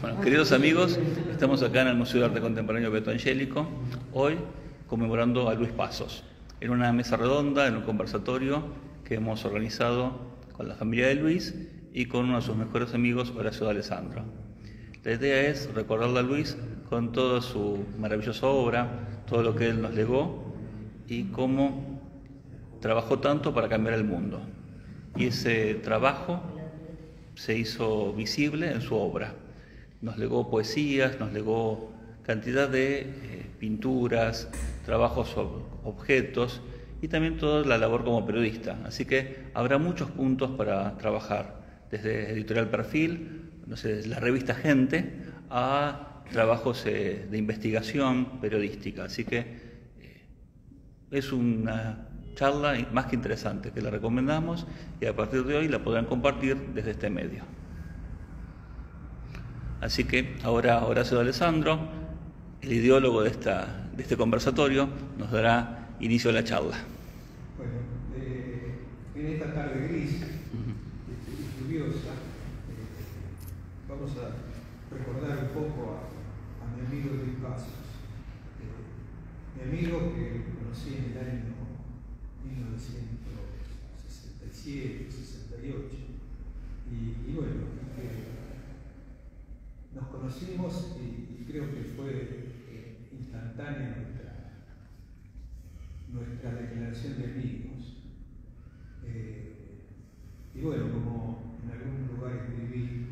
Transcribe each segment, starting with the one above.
Bueno, queridos amigos, estamos acá en el Museo de Arte Contemporáneo Beato Angélico, hoy conmemorando a Luis Pazos, en una mesa redonda, en un conversatorio que hemos organizado con la familia de Luis y con uno de sus mejores amigos, Horacio D'Alessandro. La idea es recordarle a Luis con toda su maravillosa obra, todo lo que él nos legó y cómo trabajó tanto para cambiar el mundo. Y ese trabajo se hizo visible en su obra. Nos legó poesías, nos legó cantidad de pinturas, trabajos sobre objetos y también toda la labor como periodista. Así que habrá muchos puntos para trabajar, desde Editorial Perfil, no sé, desde la revista Gente, a trabajos de investigación periodística. Así que es una charla más que interesante, que la recomendamos y a partir de hoy la podrán compartir desde este medio. Así que ahora Horacio D'Alessandro, el ideólogo de este conversatorio, nos dará inicio a la charla. Bueno, en esta tarde gris y lluviosa, vamos a recordar un poco a mi amigo Luis Pazos. Mi amigo que conocí en el año 1967, 68, y bueno, nos conocimos y creo que fue instantánea nuestra declaración de amigos. Y bueno, como en algún lugar escribí,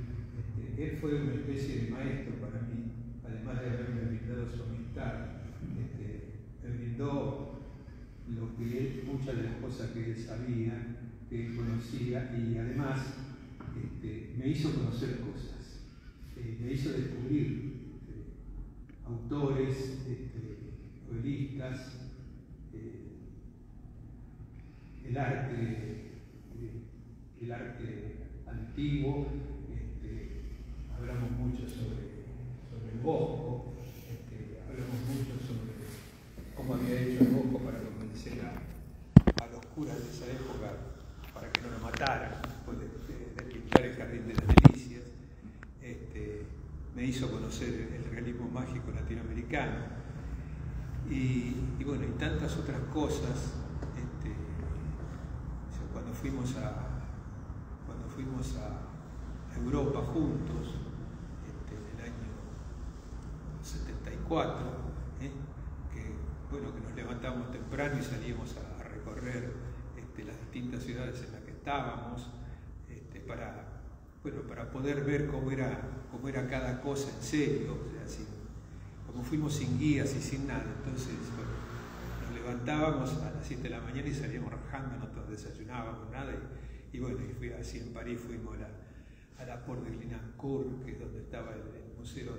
él fue una especie de maestro para mí, además de haberme brindado su amistad. Me brindó lo que él, muchas de las cosas que él sabía, que él conocía, y además me hizo conocer cosas. Me hizo descubrir autores, novelistas, el arte antiguo. Hablamos mucho sobre el Bosco, hablamos mucho sobre cómo había hecho el Bosco para convencer a los curas de esa época para que no lo mataran después de pintar el Jardín de las Delicias. Me hizo conocer el realismo mágico latinoamericano y bueno, y tantas otras cosas. Cuando fuimos a Europa juntos en el año 74, que nos levantábamos temprano y salíamos a recorrer las distintas ciudades en las que estábamos para poder ver cómo era cada cosa en serio, o sea, como fuimos sin guías y sin nada. Entonces, bueno, nos levantábamos a las 7 de la mañana y salíamos rajando, no desayunábamos nada, y bueno, y fui así en París, fuimos a la Porte de Clignancourt, que es donde estaba el museo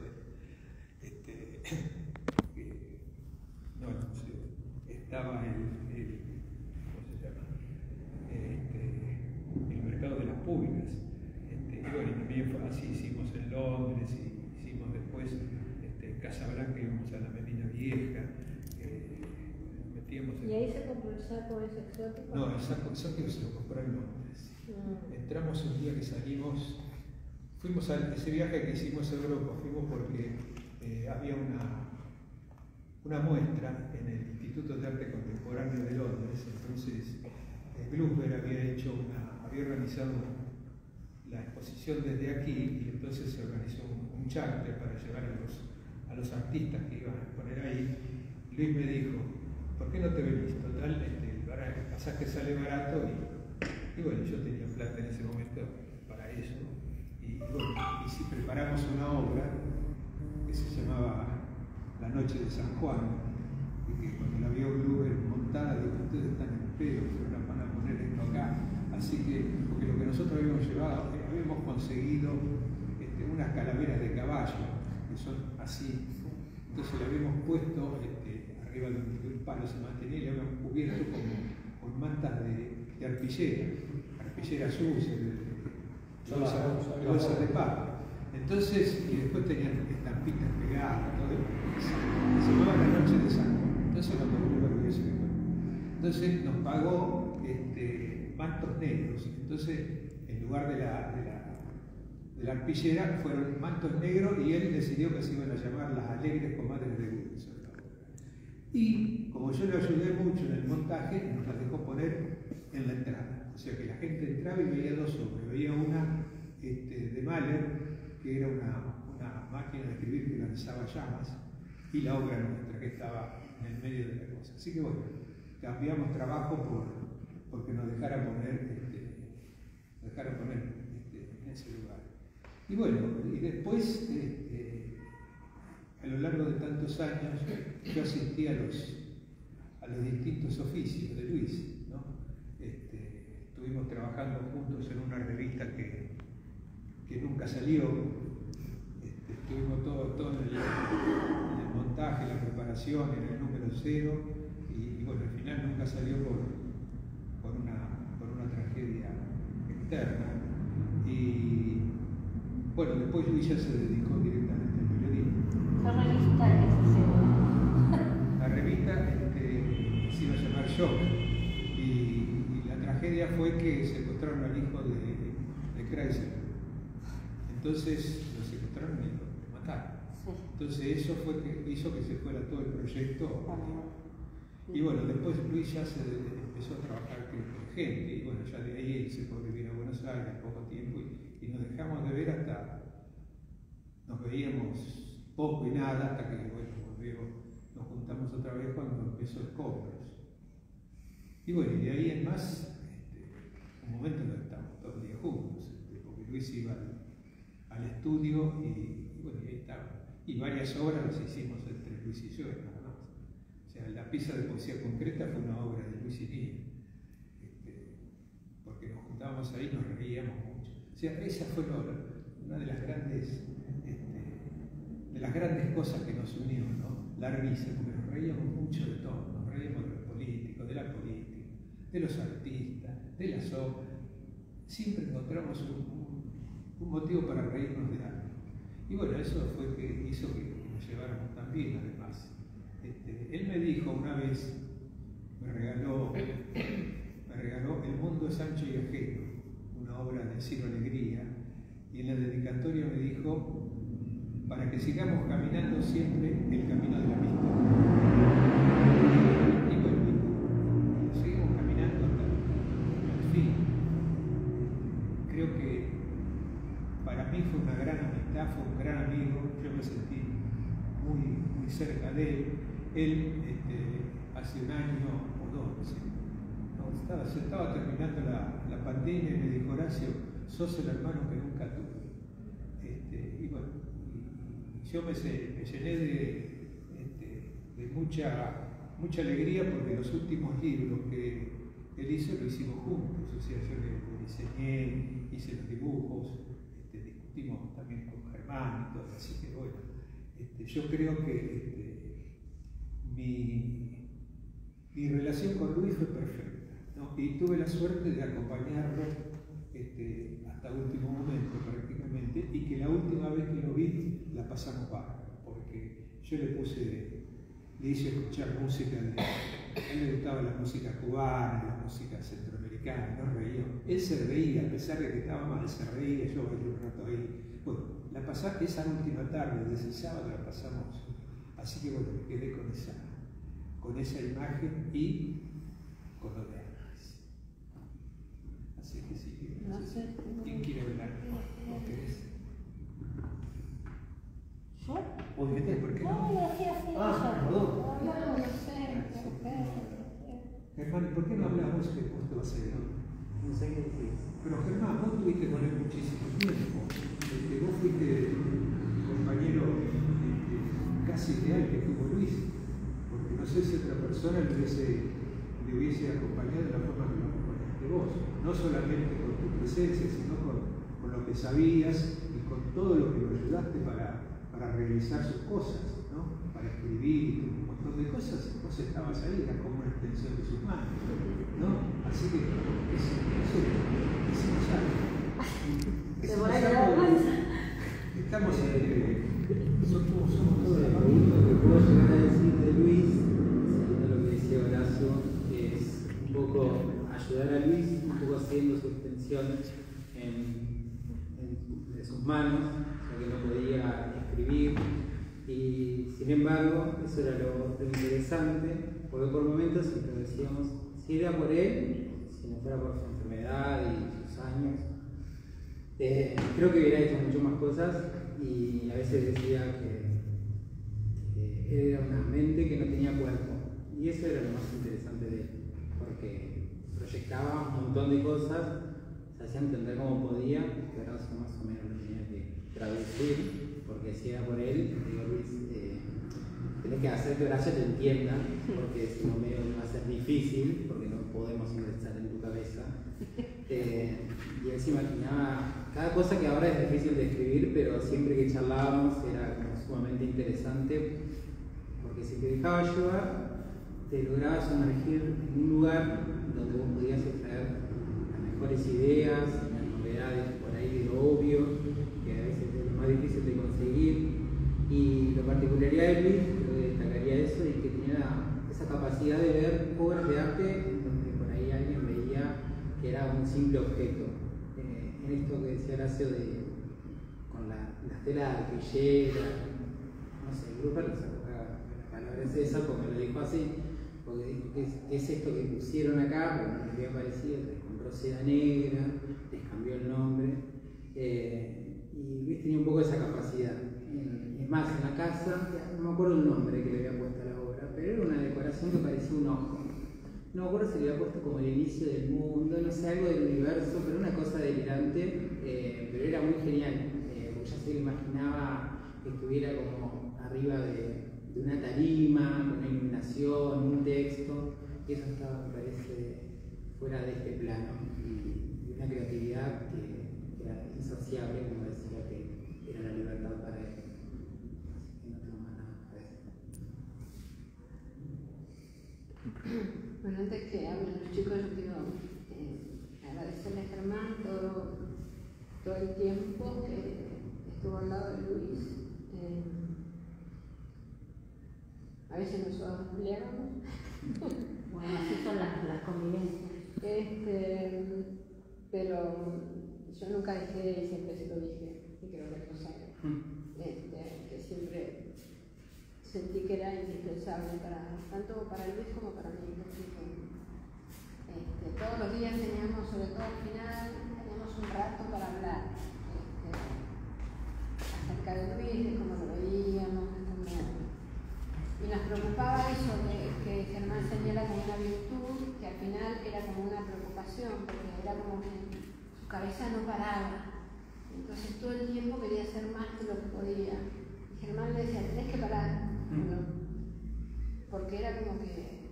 estaba ¿cómo se llama? El mercado de las pulgas. Y bueno, también fue así, hicimos en Londres, y hicimos después en Casablanca, íbamos a la Medina Vieja, metíamos en... ¿Y ahí se compró el saco ese exótico? No, el saco exótico se lo compró en Londres. Entramos un día que salimos, fuimos a ese viaje que hicimos a Europa, fuimos porque había una muestra en el Instituto de Arte Contemporáneo de Londres. Entonces Glusberg había organizado la exposición desde aquí, y entonces se organizó un charter para llevar a los artistas que iban a exponer ahí. Luis me dijo, ¿por qué no te venís? Total, el pasaje sale barato, y bueno, yo tenía plata en ese momento para eso, y bueno, y si preparamos una obra que se llamaba La Noche de San Juan, y que cuando la vio Glusberg montada, dijo, ustedes están en pedo, pero la van a poner esto acá. Así que, porque lo que nosotros habíamos conseguido unas calaveras de caballo, que son así, entonces le habíamos puesto arriba de un palo, se mantenía, y le habíamos cubierto con mantas de arpillera sucia, bolsas de papa. Entonces, y después tenían estampitas pegadas, todo, se llamaba La Noche de San Juan. Entonces Entonces nos pagó mantos negros. Entonces, en lugar de la arpillera fueron Mantos Negros y él decidió que se iban a llamar Las Alegres Comadres de Wilson. Y como yo le ayudé mucho en el montaje, nos las dejó poner en la entrada. O sea que la gente entraba y veía dos obras. Veía una de Mahler, que era una máquina de escribir que lanzaba llamas, y la obra nuestra, que estaba en el medio de la cosa. Así que bueno, cambiamos trabajo porque nos dejaran poner, en ese lugar. Y bueno, y después, a lo largo de tantos años, yo asistí a los distintos oficios de Luis, ¿no? Estuvimos trabajando juntos en una revista que nunca salió. Estuvimos todo en el montaje, la preparación, en el número 0, y bueno, al final nunca salió por una tragedia externa. Y bueno, después Luis ya se dedicó directamente al periodismo. ¿Qué revista es? La revista se iba a llamar Shock, y la tragedia fue que secuestraron al hijo de Chrysler. Entonces lo secuestraron y lo mataron. Sí. Entonces eso fue que hizo que se fuera todo el proyecto. Y bueno, después Luis ya se empezó a trabajar con gente, y bueno, ya de ahí él se fue a vivir a Buenos Aires poco tiempo, y nos dejamos de ver hasta, nos veíamos poco y nada, hasta que bueno, nos juntamos otra vez cuando empezó Escombros. Y bueno, y de ahí en más, un momento en que estábamos todo el día juntos, porque Luis iba al estudio y bueno, y ahí estaba. Y varias obras las hicimos entre Luis y yo, nada más. O sea, la pieza de poesía concreta fue una obra de Luis y mía, porque nos juntábamos ahí y nos reíamos mucho. O sea, esa fue una de las grandes cosas que nos unió, ¿no? La risa, porque nos reíamos mucho de todo, nos reíamos de los políticos, de la política, de los artistas, de las obras. Siempre encontramos un motivo para reírnos de algo. Y bueno, eso fue que hizo que nos lleváramos tan bien, además. Él me dijo una vez, me regaló El mundo es ancho y ajeno, una obra de Ciro Alegría, y en la dedicatoria me dijo, para que sigamos caminando siempre el camino de la amistad. Y bueno, seguimos caminando hasta el fin. Creo que para mí fue una gran amistad, fue un gran amigo, yo me sentí muy cerca de él. Él hace un año o dos, se estaba terminando la pandemia y me dijo, Horacio, sos el hermano que nunca tuve. Y bueno, yo me llené de mucha alegría, porque los últimos libros que él hizo lo hicimos juntos. O sea, yo le diseñé, hice los dibujos, discutimos también con Germán y todo, así que bueno, yo creo que mi relación con Luis fue perfecta, ¿no? Y tuve la suerte de acompañarlo hasta último momento prácticamente, y que la última vez que lo vi la pasamos bárbaro, porque yo le hice escuchar música, a él le gustaba la música cubana, la música centroamericana, no reía. Él se reía, a pesar de que estaba mal, se reía, yo bailé un rato ahí. Bueno, esa última tarde, desde el sábado, la pasamos. Así que bueno, me quedé con esa imagen y con lo de antes. Así que sí, No sé. ¿quién quiere hablar? ¿Vos querés? ¿Yo? ¿Vos viste por qué no? No, así. Perdón. No sé. Germán, ¿por qué no hablas vos, que vos te vas a ir? No sé qué decís. Pero Germán, vos tuviste con él muchísimo tiempo. Vos fuiste compañero casi ideal que tuvo Luis, porque no sé si otra persona le hubiese acompañado de la forma que lo acompañaste vos, no solamente con tu presencia, sino con lo que sabías y con todo lo que lo ayudaste para realizar sus cosas, ¿no? Para escribir un montón de cosas. Vos estabas ahí, era como una extensión de sus manos, ¿no? Así que decimos algo. Estamos somos todos la Lo familia. único que puedo llegar a decir de Luis, siguiendo lo que decía Horacio, es un poco ayudar a Luis, un poco haciendo su extensión en sus manos, lo que no podía escribir. Y sin embargo, eso era lo interesante, porque por momentos siempre decíamos, si era por él, si no fuera por su enfermedad y sus años, creo que hubiera hecho mucho más cosas. Y a veces decía que él era una mente que no tenía cuerpo, y eso era lo más interesante de él, porque proyectaba un montón de cosas, se hacía entender como podía, pero ahora más o menos lo tenía que traducir, porque si era por él, digo, Luis, tenés que hacer que Horacio te entienda, porque si no medio va a ser difícil, porque no podemos ingresar en tu cabeza. Y él se imaginaba cada cosa que ahora es difícil de escribir, pero siempre que charlábamos era como sumamente interesante, porque si te dejaba llevar, te lograbas sumergir en un lugar donde vos podías extraer las mejores ideas, las novedades por ahí de lo obvio, que a veces es lo más difícil de conseguir. Y la particularidad de Luis, creo que destacaría eso, y que tenía esa capacidad de ver obras de arte en donde por ahí alguien veía que era un simple objeto. En esto que decía Horacio con las telas de arpillera, no sé, Gruber no se acuerda la palabra es esa porque lo dijo así, porque dijo ¿qué es esto que pusieron acá? Porque no les había parecido, les compró seda negra, les cambió el nombre, y Luis tenía un poco esa capacidad. Es más, en la casa, no me acuerdo el nombre que le había puesto a la obra, pero era una decoración que parecía un ojo. No me acuerdo si le había puesto como el inicio del mundo, no sé, algo del universo, pero una cosa delirante, pero era muy genial, porque ya se lo imaginaba que estuviera como arriba de una tarima, con una iluminación, un texto, y eso estaba, me parece, fuera de este plano, y una creatividad que era insaciable, como decía, que era la libertad para él. Así que no tengo más nada para decir. Bueno, antes que hablen los chicos, yo quiero agradecerle a Germán todo el tiempo que estuvo al lado de Luis. A veces nos peleábamos. Bueno, así son las convivencias. Pero yo nunca dejé, siempre se lo dije, y creo que lo sabe, que siempre sentí que era indispensable tanto para Luis como para mí. Todos los días teníamos, sobre todo al final, teníamos un rato para hablar acerca de Luis, de cómo lo veíamos, y nos preocupaba eso, que Germán señala como una virtud, que al final era como una preocupación, porque era como que su cabeza no paraba. Entonces todo el tiempo quería hacer más de lo que podía. Y Germán le decía, tenés que parar, ¿no? Porque era como que...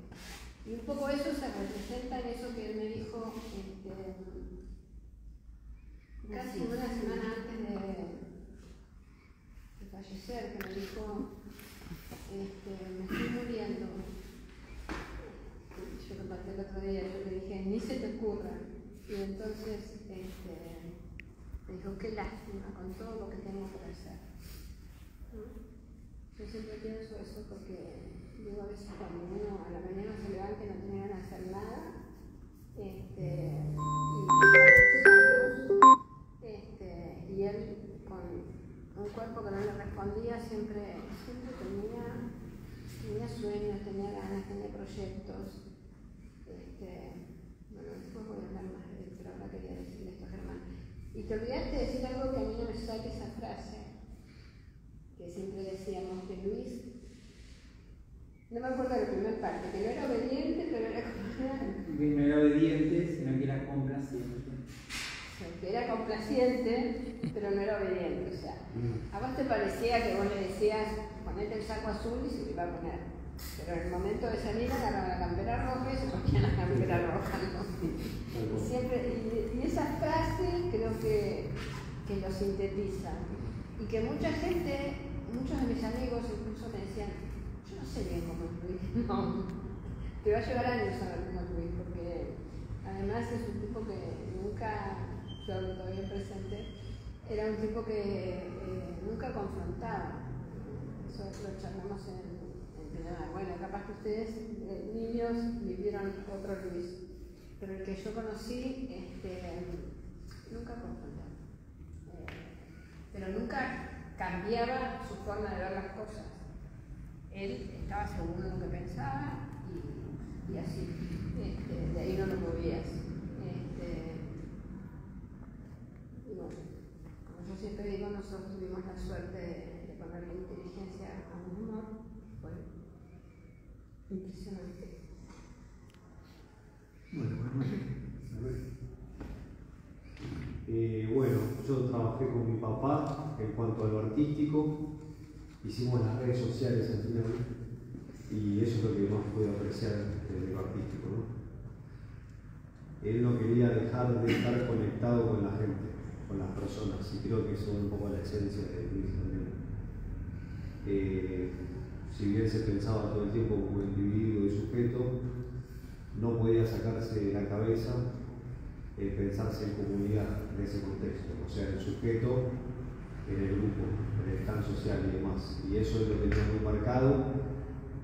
Y un poco eso se representa en eso que él me dijo casi una semana antes de fallecer, que me dijo, me estoy muriendo. Yo compartí el otro día, yo le dije, ni se te ocurra. Y entonces me dijo, qué lástima con todo lo que tengo que hacer. Yo siempre pienso eso porque digo, a veces cuando uno a la mañana se levanta y no tiene ganas de hacer nada, y él con un cuerpo que no le respondía siempre tenía sueños, tenía ganas, tenía proyectos. Bueno, después voy a hablar más de él, pero ahora quería decirle esto a Germán. Y te olvidaste de decir algo que a mí no me saque esa frase, que siempre decíamos que Luis, no me acuerdo de la primera parte, que no era obediente, pero era como... Que no era obediente, sino que era complaciente. Que era complaciente, pero no era obediente. O sea, a vos te parecía que vos le decías, ponete el saco azul y se lo iba a poner. Pero en el momento de salir agarraba la campera roja y se ponía la campera roja, ¿no? Y siempre, y esa frase creo que lo sintetiza. Y que mucha gente, muchos de mis amigos incluso me decían, yo no sé bien cómo es Luis, no. Te va a llevar años a ver cómo es Luis, porque además es un tipo que nunca, yo hablo todavía presente, era un tipo que nunca confrontaba. Eso lo charlamos en nada. Bueno, capaz que ustedes, niños, vivieron otro Luis, pero el que yo conocí nunca confrontaba. pero nunca cambiaba su forma de ver las cosas. Él estaba seguro de lo que pensaba y así, de ahí no lo movías. Y bueno, como yo siempre digo, nosotros tuvimos la suerte de ponerle inteligencia a un humor, fue impresionante. Bueno, bueno, yo trabajé con mi papá en cuanto a lo artístico, hicimos las redes sociales al final y eso es lo que más pude apreciar de lo artístico, ¿no? Él no quería dejar de estar conectado con la gente, con las personas, y creo que eso es un poco la esencia de Luis también. Si bien se pensaba todo el tiempo como individuo y sujeto, no podía sacarse de la cabeza el pensarse en comunidad en ese contexto, o sea, el sujeto en el grupo, en el plan social y demás. Y eso es lo que tenía muy marcado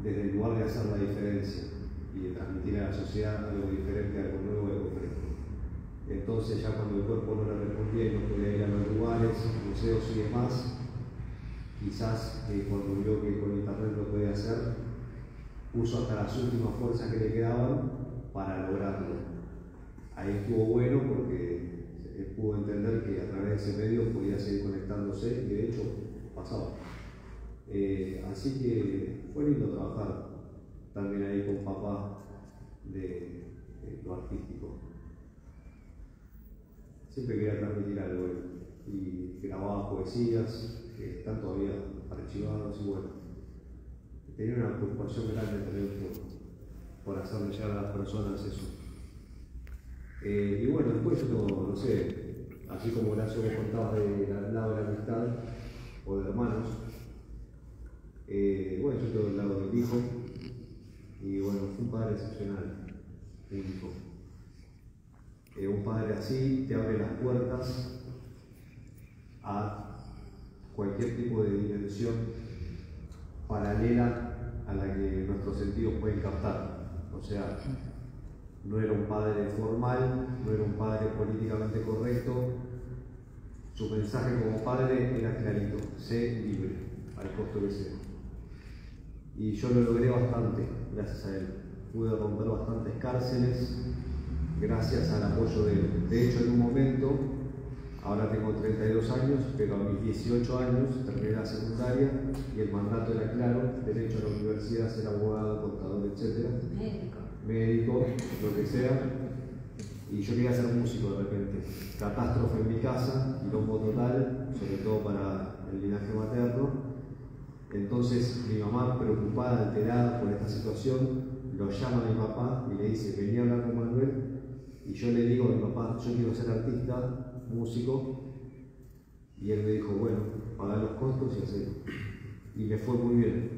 desde el lugar de hacer la diferencia y de transmitir a la sociedad algo diferente, algo nuevo, algo fresco. Entonces ya cuando el cuerpo no le respondía y no podía ir a los lugares, museos y demás, quizás cuando vio que con internet lo podía hacer, puso hasta las últimas fuerzas que le quedaban para lograrlo. Ahí estuvo bueno porque él pudo entender que a través de ese medio podía seguir conectándose y de hecho pasaba. Así que fue lindo trabajar también ahí con papá de lo artístico. Siempre quería transmitir algo y grababa poesías que están todavía archivados y bueno, tenía una preocupación grande también por hacerle llegar a las personas eso. Y bueno, después yo no sé, así como Horacio vos contabas del lado de la amistad o de hermanos, bueno, yo estoy del lado del hijo y bueno, fue un padre excepcional, único. Un padre así te abre las puertas a cualquier tipo de dimensión paralela a la que nuestros sentidos pueden captar. O sea, no era un padre formal, no era un padre políticamente correcto. Su mensaje como padre era clarito: sé libre, al costo que sea. Y yo lo logré bastante, gracias a él. Pude romper bastantes cárceles, gracias al apoyo de él. De hecho, en un momento, ahora tengo 32 años, pero a mis 18 años terminé la secundaria y el mandato era claro: derecho a la universidad, ser abogado, contador, etc. Médico, lo que sea, y yo quería ser músico de repente. Catástrofe en mi casa, quilombo total, sobre todo para el linaje materno. Entonces mi mamá, preocupada, alterada por esta situación, lo llama a mi papá y le dice: vení a hablar con Manuel. Y yo le digo a mi papá: yo quiero ser artista, músico. Y él me dijo: bueno, pagá los costos y hacelo. Y me fue muy bien.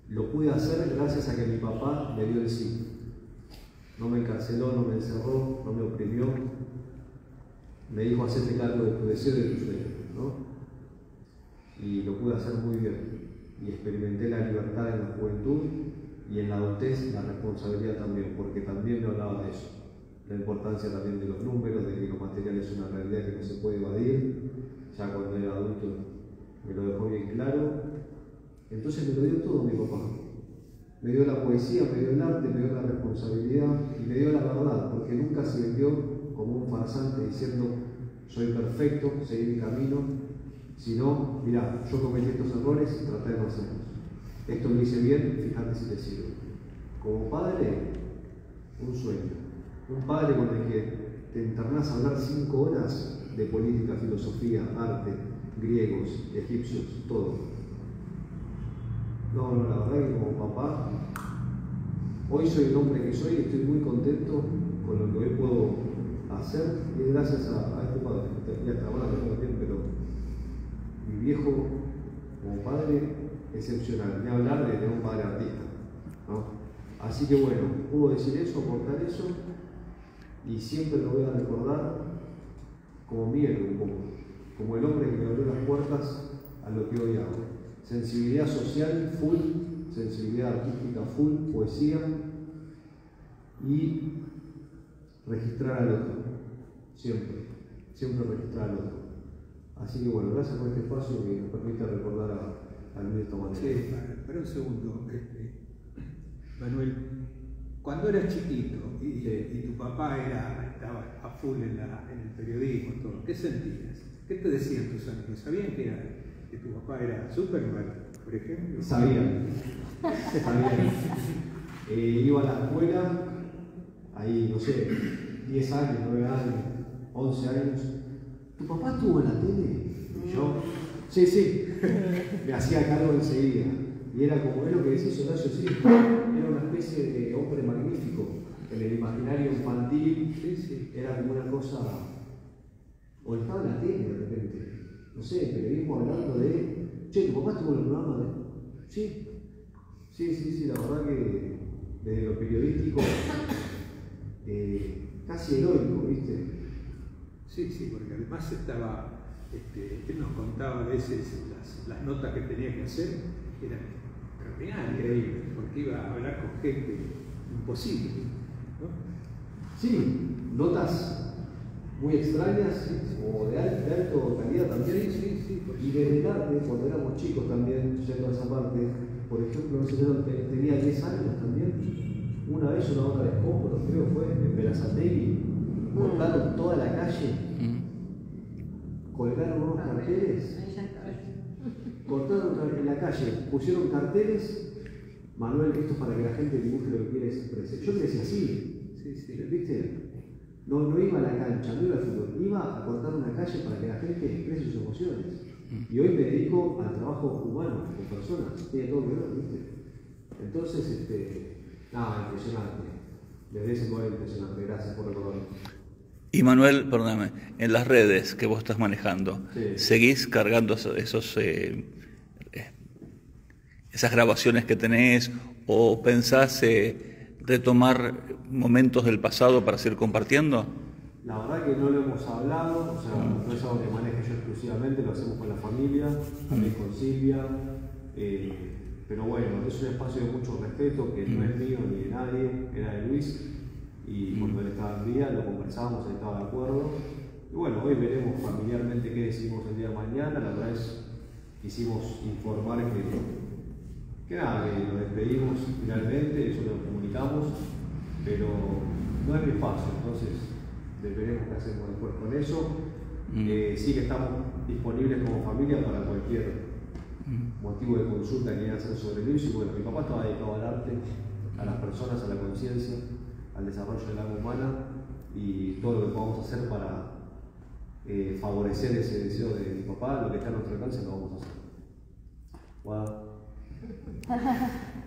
Lo pude hacer gracias a que mi papá me dio el sí. No me encarceló, no me encerró, no me oprimió. Me dijo: hacete cargo de tu deseo y de tu sueño, ¿no? Y lo pude hacer muy bien. Y experimenté la libertad en la juventud y en la adultez la responsabilidad también, porque también me hablaba de eso. La importancia también de los números, de que lo material es una realidad que no se puede evadir. Ya cuando era adulto me lo dejó bien claro. Entonces me lo dio todo mi papá. Me dio la poesía, me dio el arte, me dio la responsabilidad y me dio la verdad, porque nunca se vendió como un farsante diciendo: soy perfecto, seguí mi camino, sino: mirá, yo cometí estos errores, traté de no hacerlos. Esto lo hice bien, fíjate si te sirve. Como padre, un sueño. Un padre con el que te internás a hablar 5 horas de política, filosofía, arte, griegos, egipcios, todo. No, la verdad que como papá, hoy soy el hombre que soy y estoy muy contento con lo que hoy puedo hacer, y es gracias a este padre. Y hasta ahora tengo también, pero mi viejo como padre excepcional. Ni hablar de tener un padre artista, ¿no? Así que bueno, puedo decir eso, aportar eso, y siempre lo voy a recordar como mi héroe un poco, como el hombre que me abrió las puertas a lo que hoy hago. Sensibilidad social full, sensibilidad artística full, poesía y registrar al otro, siempre registrar al otro. Así que bueno, gracias por este espacio que nos permite recordar a Luis de esta manera. Sí, para un segundo, Manuel, cuando eras chiquito y tu papá estaba a full en el periodismo, todo, ¿qué sentías? ¿Qué te decían tus amigos? ¿Sabían que tu papá era Superman, por ejemplo? Sabían. Iba a la escuela, ahí, no sé, 10 años, 9 años, 11 años. ¿Tu papá estuvo en la tele? Y yo, sí, me hacía cargo enseguida. Y era como, es lo que decís, Horacio, sí, era una especie de hombre magnífico. En el imaginario infantil, era como una cosa. O estaba en la tele de repente, no sé, periodismo hablando de. Che, ¿tu papá estuvo en el programa de.? Sí, la verdad que desde lo periodístico, casi heroico, ¿viste? Sí, porque además estaba, él nos contaba a veces las notas que tenía que hacer, eran increíbles, porque iba a hablar con gente imposible, ¿no? Sí, notas muy extrañas o de alto calidad también. Sí. Y desde tarde, cuando éramos chicos también, yendo a esa parte, por ejemplo, no sé, tenía 10 años también, una vez una obra de escombros, creo que fue, en Berazategui, cortaron toda la calle, colgaron unos carteles, cortaron en la calle, pusieron carteles, Manuel, esto es para que la gente dibuje lo que quiere expresar. Yo crecí así, ¿viste? No iba a la cancha, no iba al fútbol, iba a cortar una calle para que la gente exprese sus emociones. Y hoy me dedico al trabajo humano, con personas, tiene todo que ver, ¿viste? Entonces, impresionante. Desde ese lugar impresionante, gracias por recordarlo. Y Manuel, perdóname, en las redes que vos estás manejando, Sí. ¿seguís cargando esas grabaciones que tenés o pensás retomar momentos del pasado para seguir compartiendo? La verdad que no lo hemos hablado, o sea, no es algo que maneje yo exclusivamente, lo hacemos con la familia, también con Silvia, pero bueno, es un espacio de mucho respeto que no es mío ni de nadie, era de Luis, y cuando él estaba en día lo conversábamos, él estaba de acuerdo, y bueno, hoy veremos familiarmente qué decidimos el día de mañana. La verdad es que quisimos informar que nada, que nos despedimos finalmente, eso lo comunicamos, pero no es mi espacio, entonces veremos qué hacemos después con eso. Sí que estamos disponibles como familia para cualquier motivo de consulta que quieran hacer sobre Luis. Y bueno, mi papá estaba dedicado al arte, a las personas, a la conciencia, al desarrollo del alma humana, y todo lo que podamos hacer para favorecer ese deseo de mi papá, lo que está a nuestro alcance, lo vamos a hacer.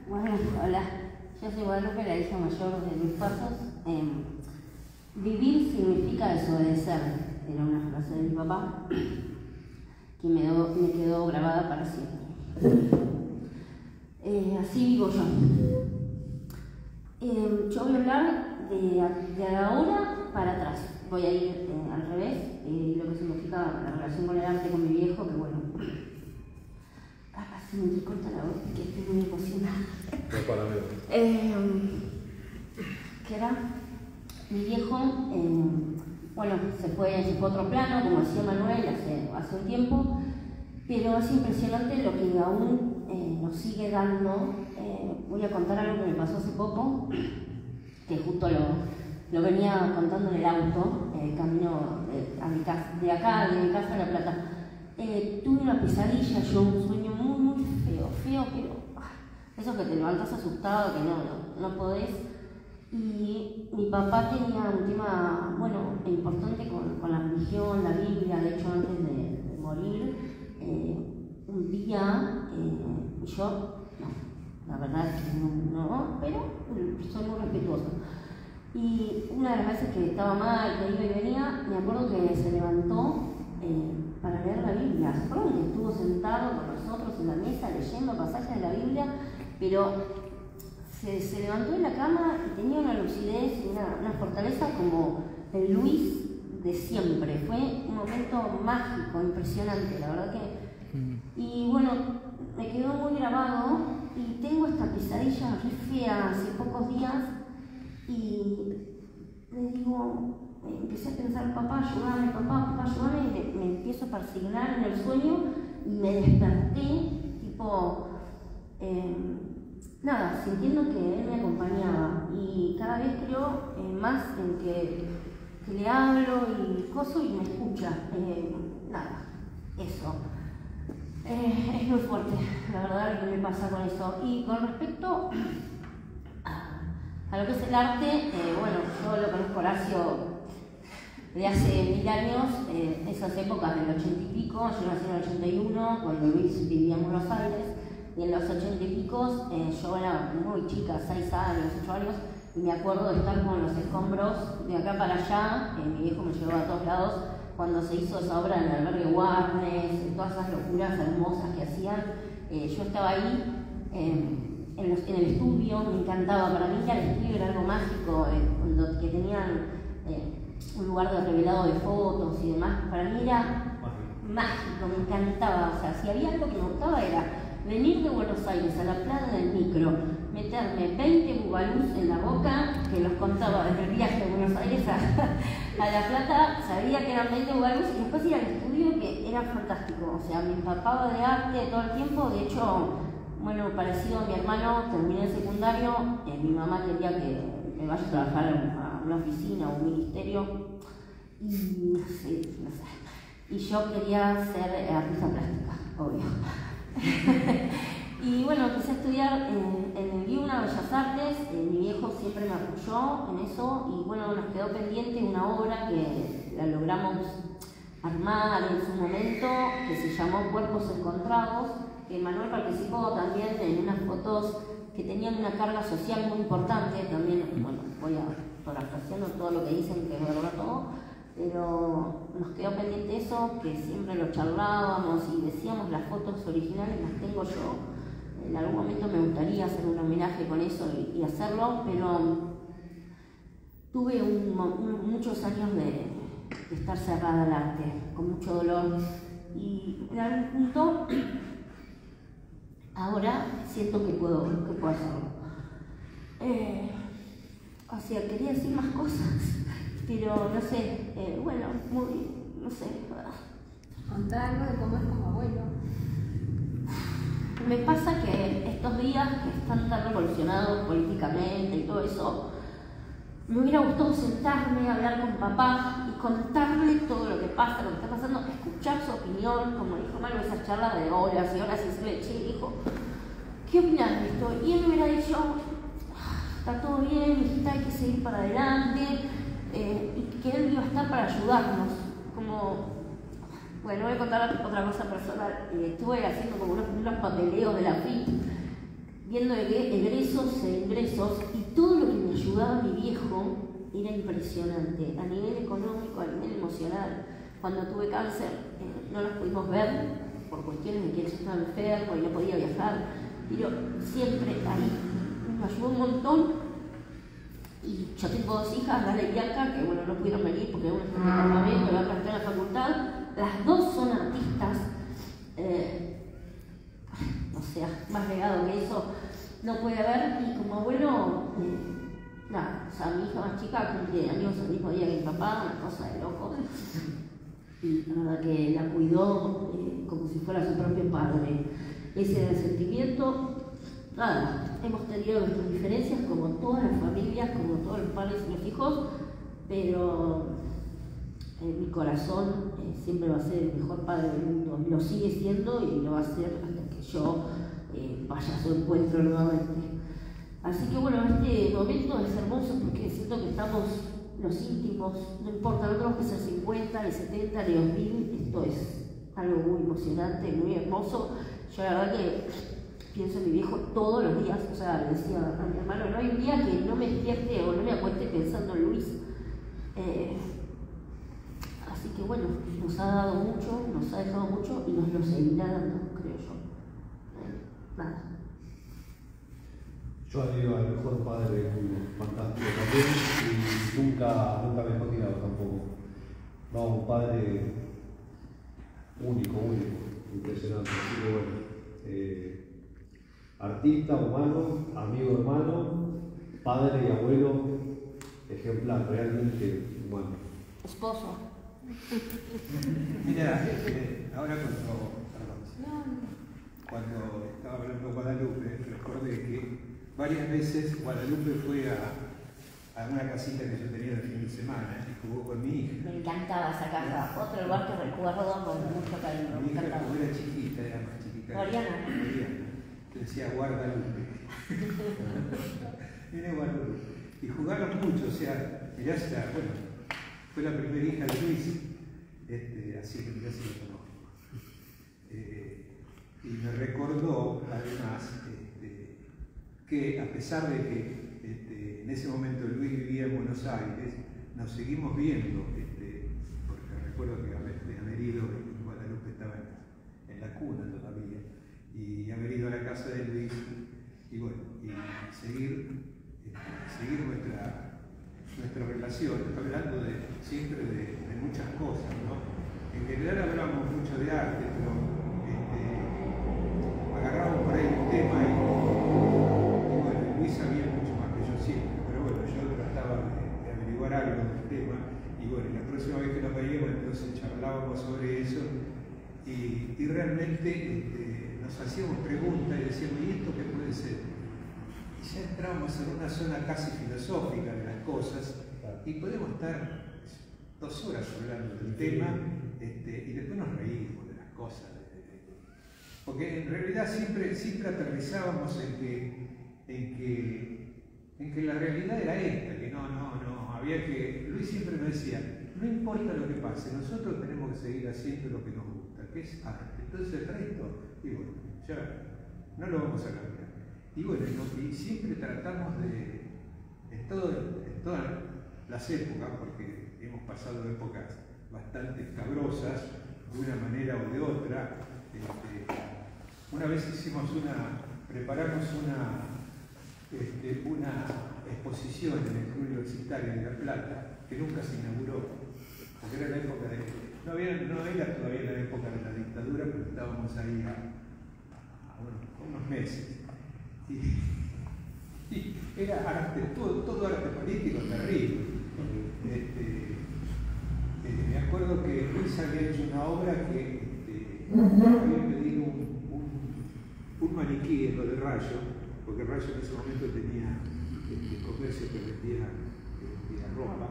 Bueno, hola. Yo soy Guadalupe, la hija mayor de Luis Pasos. Vivir significa desobedecer, era una frase de mi papá que me quedó grabada para siempre. Así vivo yo. Yo voy a hablar de ahora para atrás. Voy a ir al revés, lo que significa la relación con el arte, con mi viejo, que bueno. Se me entrecorta la voz, que estoy muy emocionada. ¿Qué era? Mi viejo, bueno, se fue a otro plano, como decía Manuel, hace un tiempo, pero es impresionante lo que aún nos sigue dando. Voy a contar algo que me pasó hace poco, que justo lo venía contando en el auto, camino a mi casa, de mi casa a La Plata. Tuve una pesadilla, un sueño muy feo, pero eso que te levantas asustado, que no podés. Y mi papá tenía un tema, bueno, importante con la religión, la Biblia. De hecho, antes de morir, un día, yo, la verdad es que no, pero soy muy respetuosa. Y una de las veces que estaba mal, que iba y venía, me acuerdo que se levantó para leer la Biblia. ¿Se acuerdan que estuvo sentado con nosotros en la mesa leyendo pasajes de la Biblia? Pero se levantó de la cama y tenía una lucidez y una fortaleza como el Luis de siempre. Fue un momento mágico, impresionante, la verdad que. Y bueno, me quedó muy grabado y tengo esta pesadilla re fea hace pocos días y le digo, empecé a pensar, papá, ayúdame, papá, ayúdame, y me empiezo a persignar en el sueño y me desperté, tipo, nada, sintiendo que él me acompañaba. Y cada vez creo más en que le hablo y coso y me escucha. Nada, eso. Es muy fuerte, la verdad, lo que me pasa con eso. Y con respecto a lo que es el arte, bueno, yo lo conozco a Horacio de hace 1000 años, esas épocas del 80 y pico, yo nací en el 81, cuando Luis vivía en Buenos Aires, y en los 80 y pico yo era muy chica, 6 años, 8 años, y me acuerdo de estar con los escombros de acá para allá, mi viejo me llevaba a todos lados, cuando se hizo esa obra en el albergue Warnes, todas esas locuras hermosas que hacían, yo estaba ahí en el estudio, me encantaba, para mí ya el estudio era algo mágico, que tenían un lugar de revelado de fotos y demás, para mí era mágico, me encantaba, o sea, si había algo que me gustaba era venir de Buenos Aires a La Plata en el micro, meterme 20 bubalús en la boca, que los contaba desde el viaje de Buenos Aires a La Plata, sabía que eran 20 bubalús y después ir al estudio, que era fantástico, o sea, me empapaba de arte todo el tiempo, de hecho, bueno, parecido a mi hermano, terminé el secundario, mi mamá quería que me vaya a trabajar a una oficina o un ministerio, y no sé, y yo quería ser artista plástica, obvio. Y bueno, empecé a estudiar en el IUNA, Bellas Artes, mi viejo siempre me apoyó en eso y bueno, nos quedó pendiente una obra que la logramos armar en su momento, que se llamó Cuerpos Encontrados, que Manuel participó también en unas fotos que tenían una carga social muy importante, también, bueno, voy a parafraseando todo lo que dicen, que es verdad todo, pero nos quedó pendiente eso, que siempre lo charlábamos y decíamos las fotos originales las tengo yo. En algún momento me gustaría hacer un homenaje con eso y hacerlo, pero tuve muchos años de estar cerrada al arte, con mucho dolor, y en algún punto ahora siento que puedo hacerlo. O sea, quería decir más cosas, pero no sé, bueno, no sé. Contar algo de cómo es como abuelo. Me pasa que estos días que están tan revolucionados políticamente y todo eso, me hubiera gustado sentarme, hablar con papá y contarle todo lo que pasa, lo que está pasando, escuchar su opinión, como dijo Manuel, esas charlas de horas y horas, y decirle, che, hijo, ¿qué opinas de esto? Y él me hubiera dicho, está todo bien, hijita, hay que seguir para adelante, y que él iba a estar para ayudarnos. Como, bueno, voy a contar otra cosa personal. Estuve haciendo como unos papeleos de la FIP, viendo egresos e ingresos, y todo lo que me ayudaba mi viejo era impresionante, a nivel económico, a nivel emocional. Cuando tuve cáncer, no nos pudimos ver por cuestiones de que él estaba enfermo y no podía viajar, pero siempre ahí me ayudó un montón. Y yo tengo 2 hijas, Gala y Bianca, que bueno, no pudieron venir porque una está en el campamento, la otra está en la facultad. Las 2 son artistas, o sea, más legado que eso no puede haber. Y como abuelo, nada, o sea, mi hija más chica cumple años el mismo día que mi papá, una cosa de loco. Y la verdad que la cuidó como si fuera su propio padre. Ese era el sentimiento. Nada, hemos tenido nuestras diferencias como todas las familias, como todos los padres y los hijos, pero mi corazón siempre va a ser el mejor padre del mundo, lo sigue siendo y lo va a ser hasta que yo vaya a su encuentro nuevamente. Así que bueno, este momento es hermoso porque siento que estamos los íntimos, no importa, no tenemos que ser 50, ni 70, ni 2000, esto es algo muy emocionante, muy hermoso. Yo la verdad que pienso en mi viejo todos los días, o sea, le decía a mi hermano, no hay un día que no me despierte o no me acueste pensando en Luis. Así que bueno, nos ha dado mucho, nos ha dejado mucho y nos lo seguirá dando, creo yo. Nada. Yo adhiero al mejor padre del mundo, fantástico también, y nunca me he imaginado tampoco. No, un padre único, impresionante. Así que bueno, artista, humano, amigo, hermano, padre y abuelo, ejemplar, realmente humano. esposo. Mira, ahora cuando estaba hablando de Guadalupe, recordé que varias veces Guadalupe fue a una casita que yo tenía el fin de semana y jugó con mi hija. Me encantaba esa casa. Otro lugar que recuerdo con mucho cariño. Mi hija, como era chiquita, era más chiquita. Oriana. Le decía Guadalupe. Viene Guadalupe. Y jugaron mucho, o sea, mirá, bueno, fue la primera hija de Luis, así que mirá si lo conozco. Y me recordó, además, que a pesar de que en ese momento Luis vivía en Buenos Aires, nos seguimos viendo, porque recuerdo que haber ido, Guadalupe estaba en la cuna todavía, y haber ido a la casa de Luis, y bueno, y seguir nuestra relación, hablando siempre de muchas cosas, ¿no? En general hablamos mucho de arte, pero agarramos por ahí un tema y bueno, Luis sabía mucho más que yo siempre, pero bueno, yo trataba de averiguar algo del tema y bueno, la próxima vez que nos veíamos entonces charlábamos sobre eso y realmente nos hacíamos preguntas y decíamos, ¿y esto qué puede ser? Y ya entramos en una zona casi filosófica de las cosas y podemos estar 2 horas hablando del tema y después nos reímos de las cosas. Porque en realidad siempre aterrizábamos en que la realidad era esta, que no, había que... Luis siempre me decía, no importa lo que pase, nosotros tenemos que seguir haciendo lo que nos gusta, que es arte. Entonces el resto, y bueno, ya no lo vamos a cambiar. Y bueno, y siempre tratamos en todas las épocas, porque hemos pasado épocas bastante escabrosas, de una manera o de otra. Una vez preparamos una exposición en el Club Universitario de La Plata, que nunca se inauguró, porque era la época no era todavía la época de la dictadura, pero estábamos ahí unos meses. Y era arte, todo arte político terrible. Me acuerdo que Luis había hecho una obra que había pedido un maniquí en lo de Rayo, porque Rayo en ese momento tenía comercio que vendía ropa.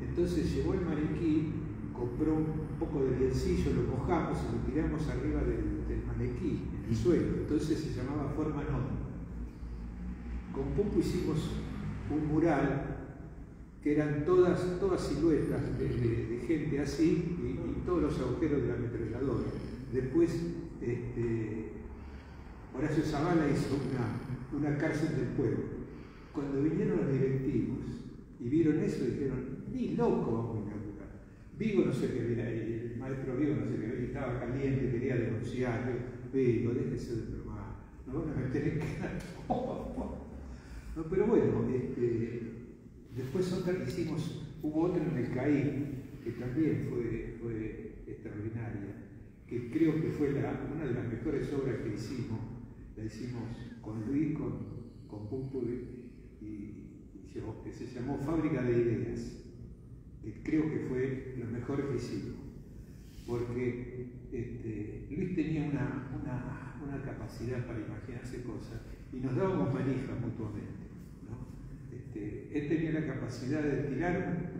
Entonces llevó el maniquí, compró un poco de lienzillo, lo mojamos y lo tiramos arriba del maniquí, en el suelo. Entonces se llamaba Forma Nota. Con Pupo hicimos un mural que eran todas siluetas de gente así y todos los agujeros de la ametralladora. Después Horacio Zavala hizo una cárcel del pueblo. Cuando vinieron los directivos y vieron eso, dijeron, ni loco vamos a inaugurar. Vigo no sé qué era, el maestro Vigo no sé qué, estaba caliente, quería denunciar. Vigo, déjese de bromar, nos van a meter en cara. No, pero bueno, después hubo otra en el Caí, que también fue extraordinaria, que creo que fue una de las mejores obras que hicimos. La hicimos con Luis, con Pupo que se llamó Fábrica de Ideas, que creo que fue lo mejor que hicimos, porque Luis tenía una capacidad para imaginarse cosas y nos dábamos manija mutuamente, ¿no? Él tenía la capacidad de tirar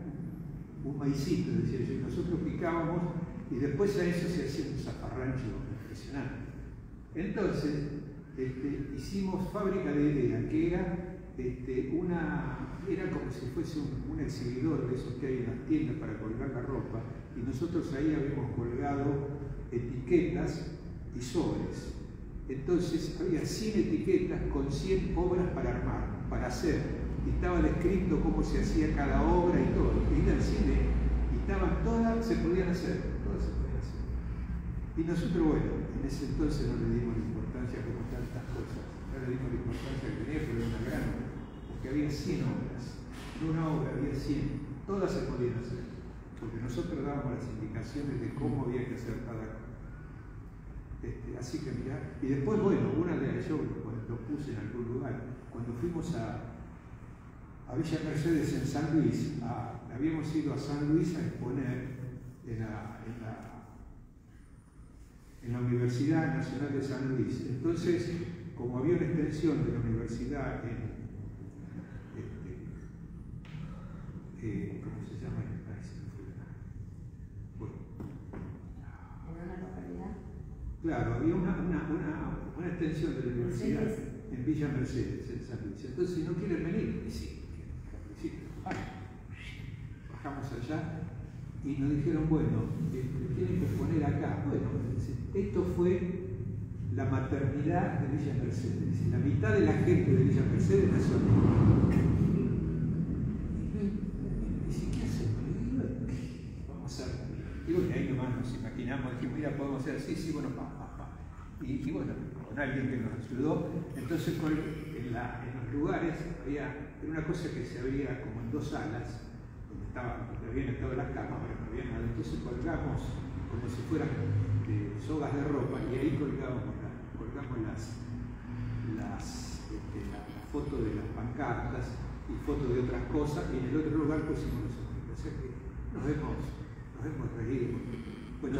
un maicito, decía yo, y nosotros picábamos y después a eso se hacía un zafarrancho impresionante. Entonces hicimos Fábrica de Ideas, que era como si fuese un exhibidor de esos que hay en las tiendas para colgar la ropa, y nosotros ahí habíamos colgado etiquetas y sobres. Entonces había 100 etiquetas con 100 obras para armar, para hacer, y estaba descrito cómo se hacía cada obra y todo. Y era el cine, y estaban todas, se podían hacer, todas se podían hacer. Y nosotros, bueno, en ese entonces no le dimos la importancia como tantas cosas, no le dimos la importancia que tenía, pero era una gran obra, porque había 100 obras, en una obra había 100, todas se podían hacer, porque nosotros dábamos las indicaciones de cómo había que hacer cada cosa. Así que mirá, y después, bueno, una de las yo lo puse en algún lugar, cuando fuimos a Villa Mercedes en San Luis a habíamos ido a San Luis a exponer en la Universidad Nacional de San Luis. Entonces, como había una extensión de la universidad ¿cómo se llama? Bueno. ¿En una localidad? Claro, había una extensión de la universidad en Villa Mercedes, en San Luis. Entonces, si no quieren venir, sí, bajamos allá y nos dijeron, bueno, tienen que poner acá. Bueno, esto fue la maternidad de Villa Mercedes. Es decir, la mitad de la gente de Villa Mercedes nació aquí. Y bueno, ahí nomás nos imaginamos, dijimos, mira, podemos hacer así, bueno, Y bueno, con alguien que nos ayudó. Entonces, en los lugares era una cosa que se abría como en dos salas, donde habían estado las camas, pero no había nada. Entonces colgamos como si fueran sogas de ropa, y ahí colgamos las fotos de las pancartas y fotos de otras cosas, y en el otro lugar pusimos los objetos. O sea que nos hemos reído. Bueno,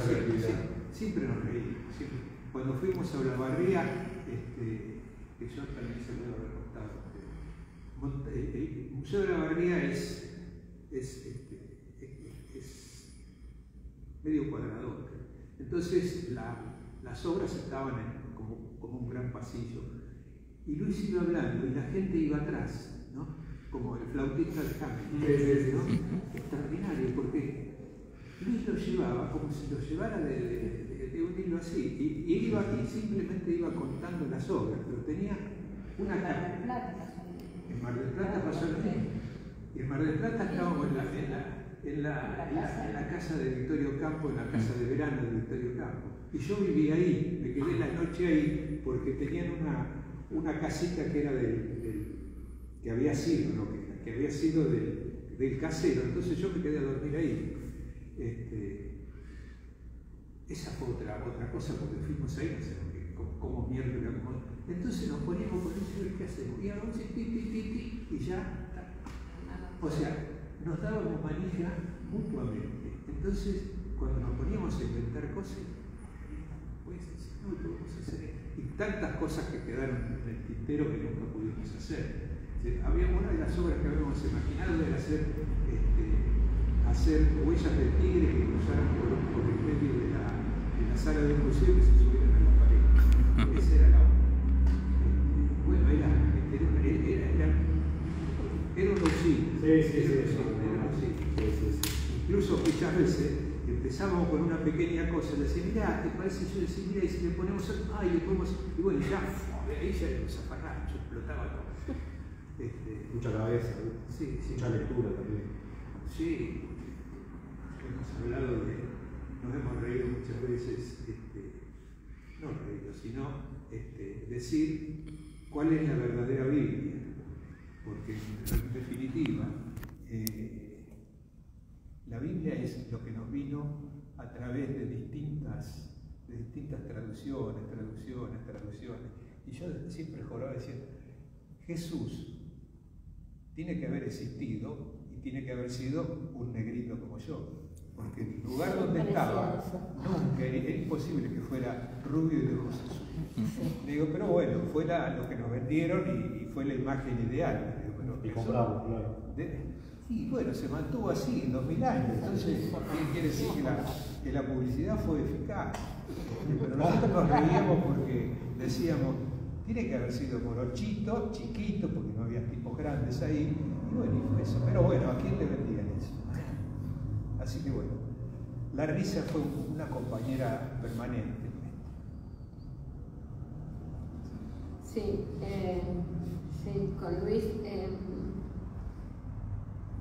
siempre nos reímos. Siempre. Cuando fuimos a Olavarría, que yo también se lo he reportado, el Museo de Olavarría es medio cuadrador. Entonces las obras estaban como un gran pasillo. Y Luis iba hablando y la gente iba atrás, ¿no? Como el flautista de Hamilton, ¿no? Extraordinario, porque Luis lo llevaba como si lo llevara de un hilo así, y simplemente iba contando las obras, pero tenía una cara. En Mar del Plata pasó lo mismo. Y en Mar del Plata estábamos en la casa de Victorio Campo, en la casa de verano de Victorio Campo. Y yo viví ahí, me quedé la noche ahí, porque tenían una casita que era que había sido, ¿no? que había sido del casero. Entonces yo me quedé a dormir ahí. Esa fue otra cosa, porque fuimos ahí, no sé cómo mierda. Entonces nos poníamos con eso, ¿qué hacemos? Y ahora y ya. O sea, nos dábamos manija mutuamente. Entonces, cuando nos poníamos a inventar cosas, pues no podemos hacer. Y tantas cosas que quedaron en el tintero que nunca pudimos hacer. Había una de las obras que habíamos imaginado era hacer huellas del tigre que cruzaran por el medio de la sala del museo, que se subieran a la pared. Esa era la obra. Bueno, era un auxilio. Incluso muchas veces empezábamos con una pequeña cosa, le decía, mirá, ¿te parece? Yo decía, mira, y si le ponemos, y bueno, ya, ahí ya los zafarrachos, explotaba todo. Mucha cabeza, ¿no? Sí. Mucha lectura también. Sí, hemos hablado nos hemos reído muchas veces, no reído, sino decir cuál es la verdadera Biblia, porque en definitiva, la Biblia es lo que nos vino a través de distintas traducciones. Y yo siempre juraba decir, Jesús tiene que haber existido y tiene que haber sido un negrito como yo, porque el lugar donde estaba nunca era imposible que fuera rubio y de ojos azules. Digo, pero bueno, fue lo que nos vendieron y fue la imagen ideal. Digo, bueno, y compramos, claro. Sí, bueno, se mantuvo así en 2000 años. Entonces, ¿qué quiere decir? Que la publicidad fue eficaz. Pero nosotros nos reíamos porque decíamos, tiene que haber sido morochito, chiquito, porque no había tipos grandes ahí. Y bueno, y fue eso. Pero bueno, ¿a quién le vendían eso? Así que bueno, la risa fue una compañera permanente. Sí, con Luis,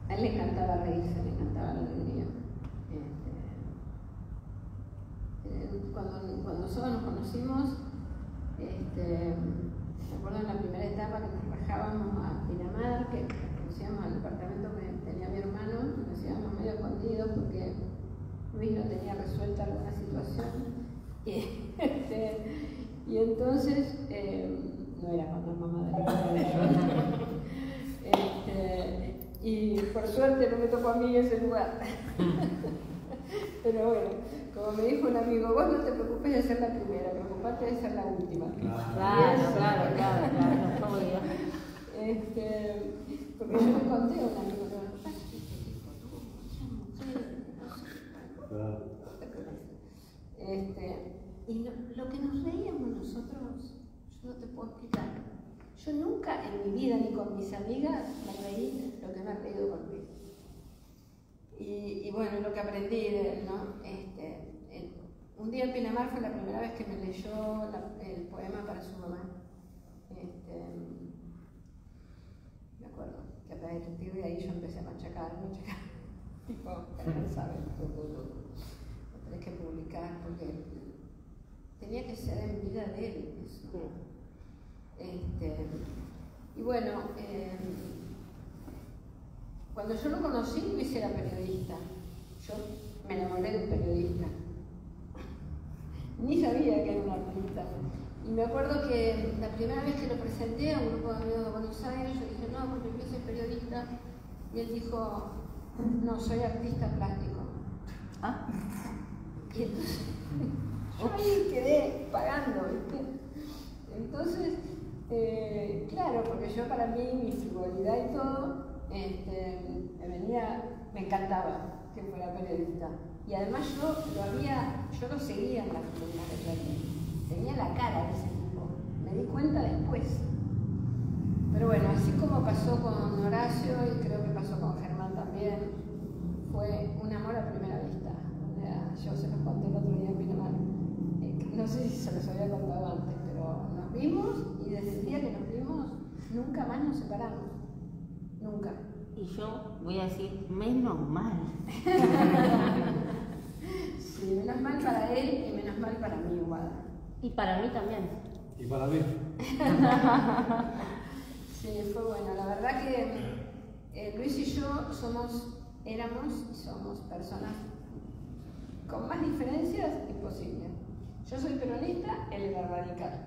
a él le encantaba reírse, le encantaba la alegría. Cuando nosotros nos conocimos, me acuerdo en la primera etapa que nos bajábamos a Pinamar, que conocíamos al departamento que tenía mi hermano, nos íbamos medio escondidos porque Luis no tenía resuelta alguna situación. Y entonces, no era cuando mamá de Y por suerte no me tocó a mí ese lugar. Pero bueno, como me dijo un amigo, vos no te preocupes de ser la primera, preocupate de ser la última. Claro, obvio. Porque yo le conté a un amigo, y lo que nos reíamos nosotros, yo no te puedo explicar. Yo nunca en mi vida ni con mis amigas me reí lo que me ha reído con Luis. Y bueno, lo que aprendí de él, ¿no? Un día en Pinamar fue la primera vez que me leyó el poema para su mamá. Me acuerdo que a partir de ahí yo empecé a machacar. Tipo, ¿sabes? Lo tenés que publicar porque tenía que ser en vida de él eso. Y bueno, cuando yo lo conocí, Luis era periodista. Yo me enamoré de un periodista. Ni sabía que era un artista. Y me acuerdo que la primera vez que lo presenté a un grupo de amigos de Buenos Aires, yo dije, no, porque Luis es periodista. Y él dijo, no, soy artista plástico. ¿Ah? Y entonces, yo ahí quedé pagando, ¿viste? Entonces, claro, porque yo para mí, mi frivolidad y todo, me encantaba que fuera periodista. Y además yo lo seguía en las columnas de Clarín. Tenía la cara de ese tipo. Me di cuenta después. Pero bueno, así como pasó con Horacio y creo que pasó con Germán también, fue un amor a primera vista. Yo se los conté el otro día en Pinamar. No sé si se los había contado antes, pero nos vimos y desde el día que nos vimos nunca más nos separamos. Nunca. Y yo voy a decir, menos mal. Sí, menos mal para él y menos mal para mí, Guada. Y para mí también. Y para mí. Sí, fue bueno. La verdad que Luis y yo éramos y somos personas con más diferencias imposibles. Yo soy peronista, él era radical.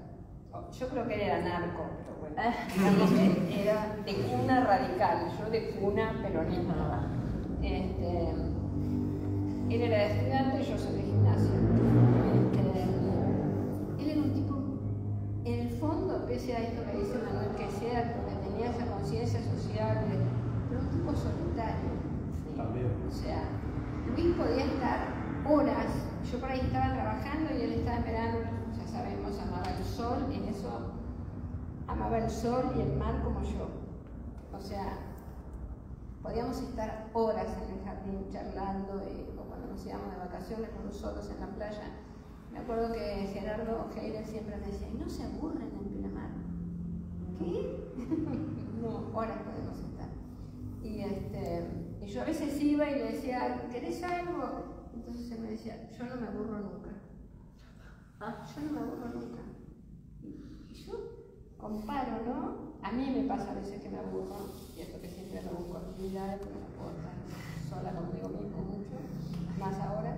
Yo creo que él era narco, pero bueno, digamos que era de cuna radical, yo de cuna peronista. Él era de estudiante, yo soy de gimnasia. Él era un tipo, en el fondo, pese a esto que dice Manuel, que es cierto, que tenía esa conciencia social, pero un tipo solitario. También. O sea, Luis podía estar horas, yo por ahí estaba trabajando y él estaba en verano, ya sabemos, amaba el sol, en eso amaba el sol y el mar como yo. O sea, podíamos estar horas en el jardín charlando o cuando nos íbamos de vacaciones con solos en la playa. Me acuerdo que Gerardo Heiler siempre me decía, ¿no se aburren en Pinamar? ¿Qué? No, horas podemos estar. Y yo a veces iba y le decía, ¿querés algo? Entonces él me decía, yo no me aburro nunca. Yo no me aburro nunca. Y yo comparo, ¿no? A mí me pasa a veces que me aburro, y esto que siempre me busco actividades, porque no puedo estar sola conmigo mismo mucho, más ahora.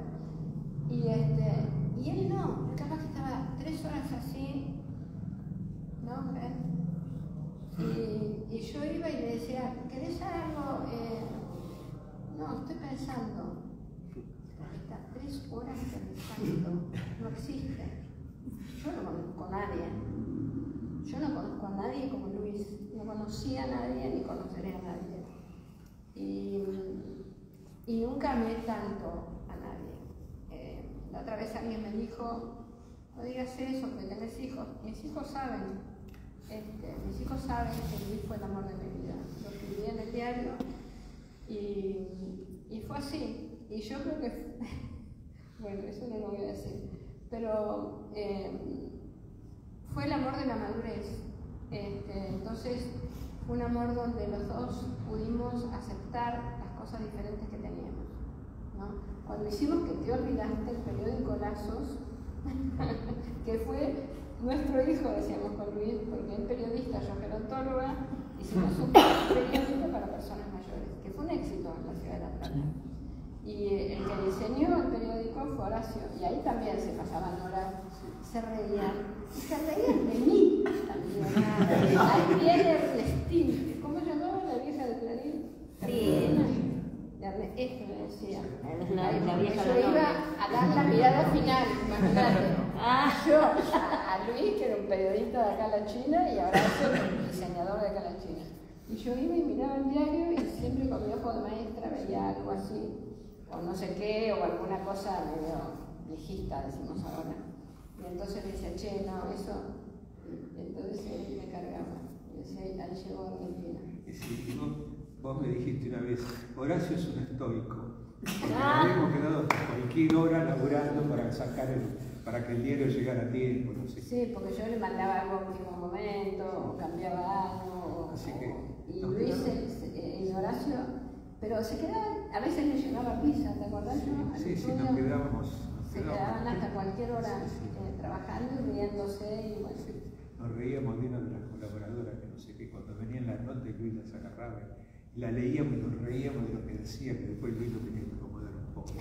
Y él no, capaz que estaba 3 horas así, ¿no? Y yo iba y le decía, ¿querés algo? No, estoy pensando. Está 3 horas pensando, no existe. Yo no conozco a nadie. Yo no conozco a nadie como Luis. No conocí a nadie ni conoceré a nadie. Y nunca amé tanto a nadie. La otra vez alguien me dijo, no digas eso porque tenés hijos. Mis hijos saben. Mis hijos saben que Luis fue el amor de mi vida. Lo escribí en el diario y fue así. Y yo creo que, bueno, eso no lo voy a decir, pero fue el amor de la madurez. Entonces, fue un amor donde los dos pudimos aceptar las cosas diferentes que teníamos, ¿no? Cuando hicimos Que te olvidaste, el periódico Lazos, que fue nuestro hijo, decíamos con Luis, porque el periodista, yo gerontóloga, hicimos un periódico para personas mayores, que fue un éxito en la ciudad de La Plata. Y el que diseñó el periódico fue Horacio, y ahí también se pasaban horas, se reían, y se reían de mí también. Ahí viene Ernestín, ¿cómo llamaba la vieja de Clarín? Sí, el periodista de acá a la China y Horacio el diseñador de acá a la China. Y yo iba y miraba el diario y siempre con mi ojo de maestra veía algo así, o no sé qué, o alguna cosa medio viejista, decimos ahora. Y entonces le decía, che, no, eso. Entonces él me cargaba. Y decía, ahí llegó a Argentina. Sí, vos me dijiste una vez, Horacio es un estoico. Habíamos quedado cualquier hora laburando para que el diario llegara a tiempo, no sé. Sí, porque yo le mandaba algo a último momento, o cambiaba algo. Así que, y Luis y Horacio, pero se quedaban, a veces le llevaba pizza, ¿te acordás? Sí, nos quedábamos. Se quedaban hasta cualquier hora trabajando y riéndose y bueno. Nos reíamos de una de las colaboradoras que no sé qué, cuando venían las notas y Luis las agarraba y la leíamos y nos reíamos de lo que decía, que después Luis lo tenía que acomodar un poco.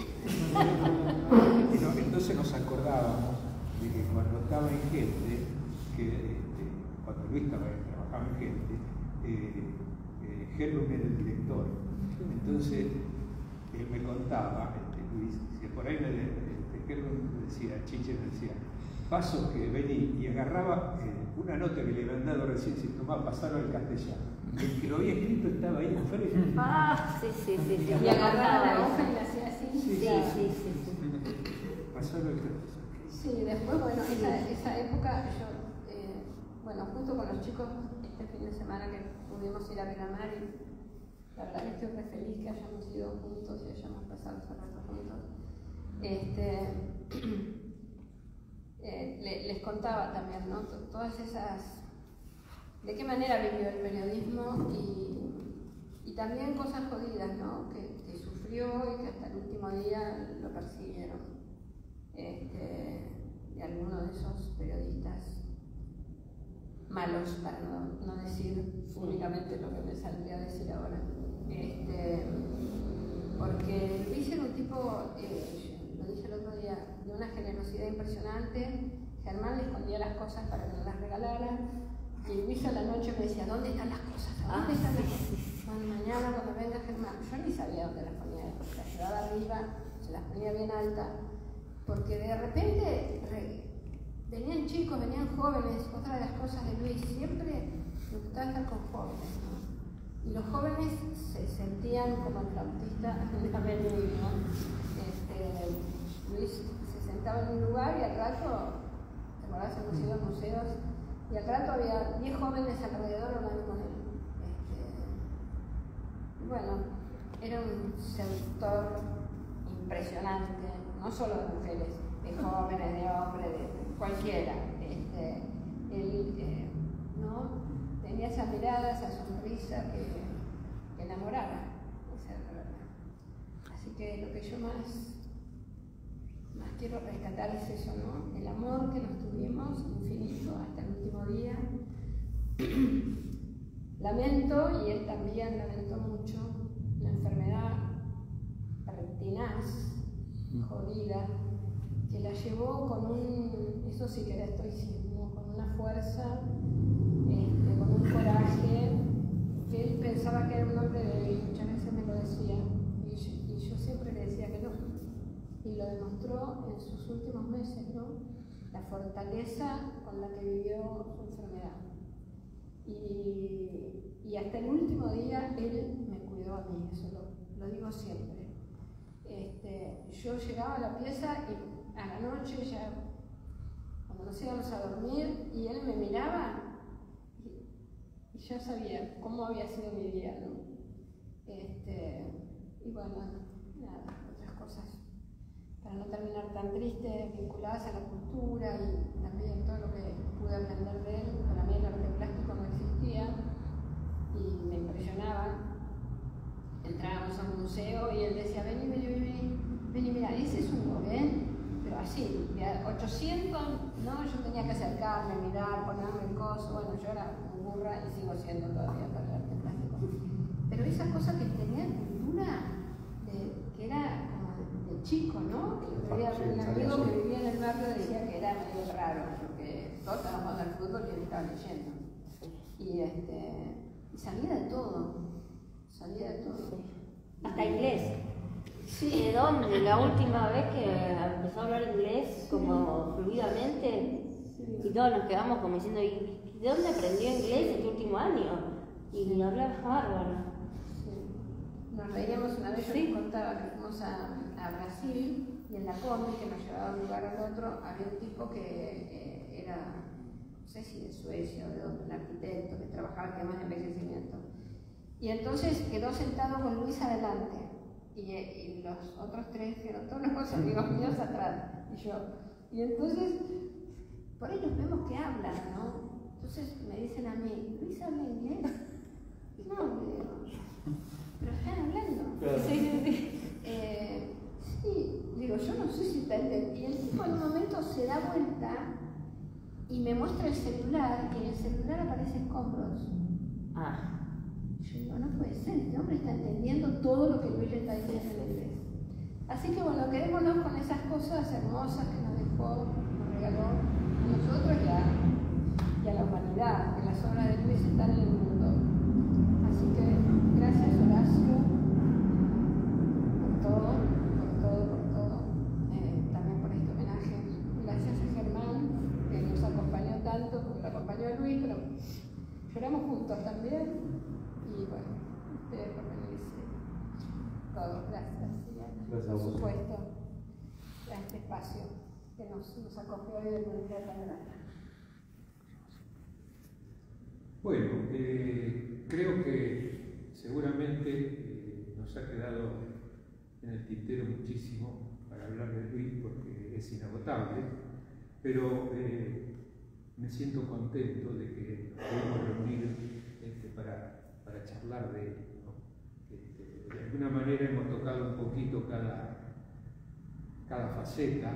Entonces nos acordábamos de que cuando estaba en Gente, cuando Luis trabajaba en Gente, Gerlum era el director. Entonces él me contaba, Luis, decía, por ahí Gerlum decía, Chiche decía, Paso que vení y agarraba una nota que le habían dado recién sin tomar, pasarlo al castellano. El que lo había escrito estaba ahí enfrente. Ah, sí. Y agarraba la hoja y la hacía así. Sí. Pasarlo al castellano. Sí, después, bueno, esa época yo, bueno, junto con los chicos, este fin de semana que pudimos ir a Miramar y la verdad que estoy muy feliz que hayamos ido juntos y hayamos pasado ese rato juntos. Les contaba también, ¿no? Todas esas, de qué manera vivió el periodismo y también cosas jodidas, ¿no? Que sufrió y que hasta el último día lo persiguieron. De algunos de esos periodistas malos, para no decir únicamente lo que me saldría a decir ahora. Porque Luis era un tipo, lo dije el otro día, de una generosidad impresionante. Germán le escondía las cosas para que no las regalara. Y Luis a la noche me decía, ¿dónde están las cosas? ¿Dónde están las cosas? Bueno, mañana cuando venga Germán, yo ni sabía dónde las ponía, las llevaba arriba, se las ponía bien alta, porque de repente venían chicos, venían jóvenes. Otra de las cosas de Luis, siempre le gustaba estar con jóvenes, ¿no? Y los jóvenes se sentían como el flautista también, ¿no? Luis se sentaba en un lugar y al rato, ¿te acordás? Hemos ido a museos y al rato había 10 jóvenes alrededor hablando con él. Y bueno, era un seductor impresionante, no solo de mujeres, de jóvenes, de hombres, de cualquiera. Él ¿no? tenía esa mirada, esa sonrisa que enamoraba, esa es la verdad. Así que lo que yo más quiero rescatar es eso, ¿no? El amor que nos tuvimos, infinito, hasta el último día. Lamento, y él también lamentó mucho, la enfermedad pertinaz, jodida, que la llevó con eso sí que era estoicismo, con una fuerza, con un coraje, que él pensaba que era un hombre débil, muchas veces me lo decía, y yo siempre le decía que no. Y lo demostró en sus últimos meses, ¿no? La fortaleza con la que vivió su enfermedad. Y hasta el último día él me cuidó a mí, eso lo digo siempre. Yo llegaba a la pieza y a la noche, ya cuando nos íbamos a dormir, y él me miraba y ya sabía cómo había sido mi día, ¿no? Y bueno, nada, otras cosas para no terminar tan triste, vinculadas a la cultura y también todo lo que pude aprender de él. Para mí el arte plástico no existía y me impresionaba. Entrábamos a un museo y él decía, vení, mira, ese es un Gauguin, pero así, de 800, no, yo tenía que acercarme, mirar, ponerme el coso. Bueno, yo era muy burra y sigo siendo todavía para el arte plástico. Pero esa cosa que tenía cultura, que era de chico, ¿no? Había un amigo que vivía en el barrio decía que era medio raro, porque todos estábamos jugando al fútbol y él estaba leyendo. Y sabía de todo. Hasta inglés. Sí. ¿De dónde? La última vez que empezó a hablar inglés como fluidamente, Y todos nos quedamos como diciendo, ¿y de dónde aprendió inglés este último año? Y hablaba bárbaro. Sí. Nos reíamos una vez, yo les contaba que fuimos a Brasil y en la combi que nos llevaba de un lugar al otro había un tipo que era, no sé si de Suecia o de donde, un arquitecto que trabajaba en temas de envejecimiento. Y entonces quedó sentado con Luis adelante y los otros tres eran todos los amigos míos atrás y yo. Y entonces, por ahí nos vemos que hablan, ¿no? Entonces me dicen a mí, ¿Luis habla inglés? No, le digo, pero están hablando. Claro. Sí, digo, yo no sé si está entendiendo. Y el tipo en un momento se da vuelta y me muestra el celular, y en el celular aparecen escombros. Yo digo, no puede ser, este hombre está entendiendo todo lo que Luis le está diciendo en inglés. Así que bueno, quedémonos con esas cosas hermosas que nos dejó, nos regaló a nosotros y a la humanidad, que las obras de Luis están en el mundo. Así que gracias Horacio por todo. También por este homenaje. Gracias a Germán, que nos acompañó tanto, como lo acompañó a Luis, pero lloramos juntos también. Y bueno, ustedes por venirse. Todos, gracias. Gracias a Por vos. supuesto, a este espacio que nos acogió hoy de manera tan grata. Bueno, creo que seguramente nos ha quedado en el tintero muchísimo para hablar de Luis porque es inagotable, pero me siento contento de que nos podemos reunir para charlar de él, ¿no? De alguna manera hemos tocado un poquito cada faceta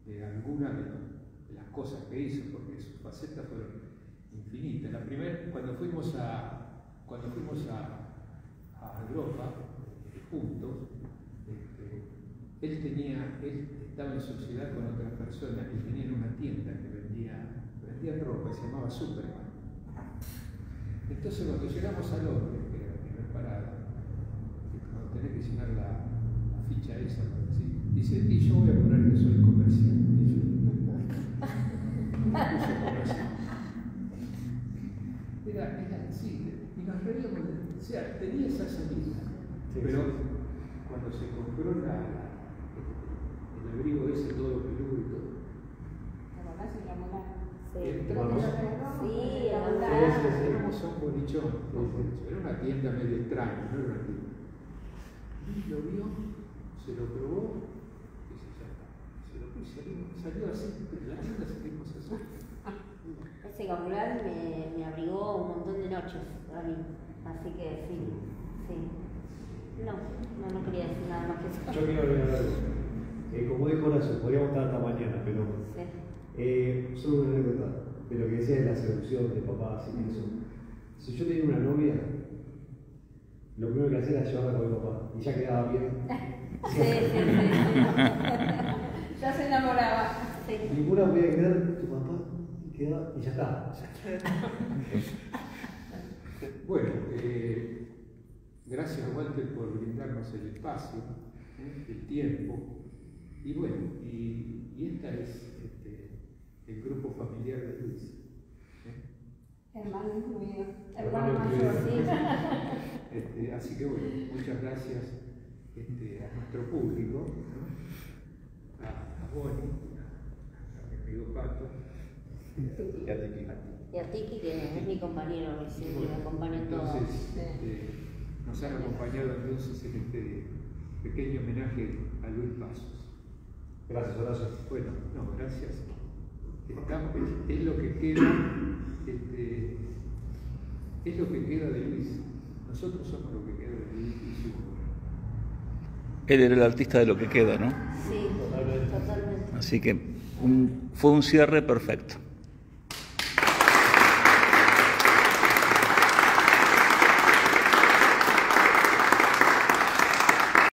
de alguna de las cosas que hizo, porque sus facetas fueron infinitas. La primera, cuando fuimos a Europa juntos, él estaba en sociedad con otras personas que tenían una tienda que vendía ropa, se llamaba Superman. Entonces cuando llegamos a Londres, que era la primera parada, cuando tenés que llenar la ficha esa, ¿sí? Dice, y yo voy a poner que soy comerciante. Y yo me puse comerciante. Era así, y nos reíamos, o sea, tenía esa salida, sí, pero sí. Cuando se compró el abrigo ese todo peludo y todo. Entramos a un bolichón, era una tienda medio extraña, no era una tienda. Y lo vio, se lo probó, y dice, ya está. Se lo puso, salió así, pero la tienda salimos así. Ese Gamural me abrigó un montón de noches a mí, así que sí. No quería decir nada más que eso. Yo quiero agregar algo. Como dijo Horacio, podríamos estar hasta mañana, pero solo una anécdota de lo que decía de la seducción de papá, así que eso. Si yo tenía una novia, lo primero que hacía era llevarla con mi papá, y ya quedaba bien. Sí. Ya se enamoraba. Sí. Ninguna podía quedar, tu papá queda y ya está. Bueno, gracias Walter por brindarnos el espacio, el tiempo, y bueno, y esta es el grupo familiar de Luis. Hermano incluido. Hermano mayor, sí. Así que bueno, muchas gracias a nuestro público, ¿no? A Bonnie, a mi amigo Pato, y a Tiki, que es mi compañero, que me acompaña en todo. Entonces, nos han acompañado entonces en este pequeño homenaje a Luis Pasos. Gracias, Horacio. Bueno, no, gracias. Es lo que queda, es lo que queda de Luis. Nosotros somos lo que queda de Luis y su obra. Él era el artista de lo que queda, ¿no? Sí, totalmente. Así que fue un cierre perfecto.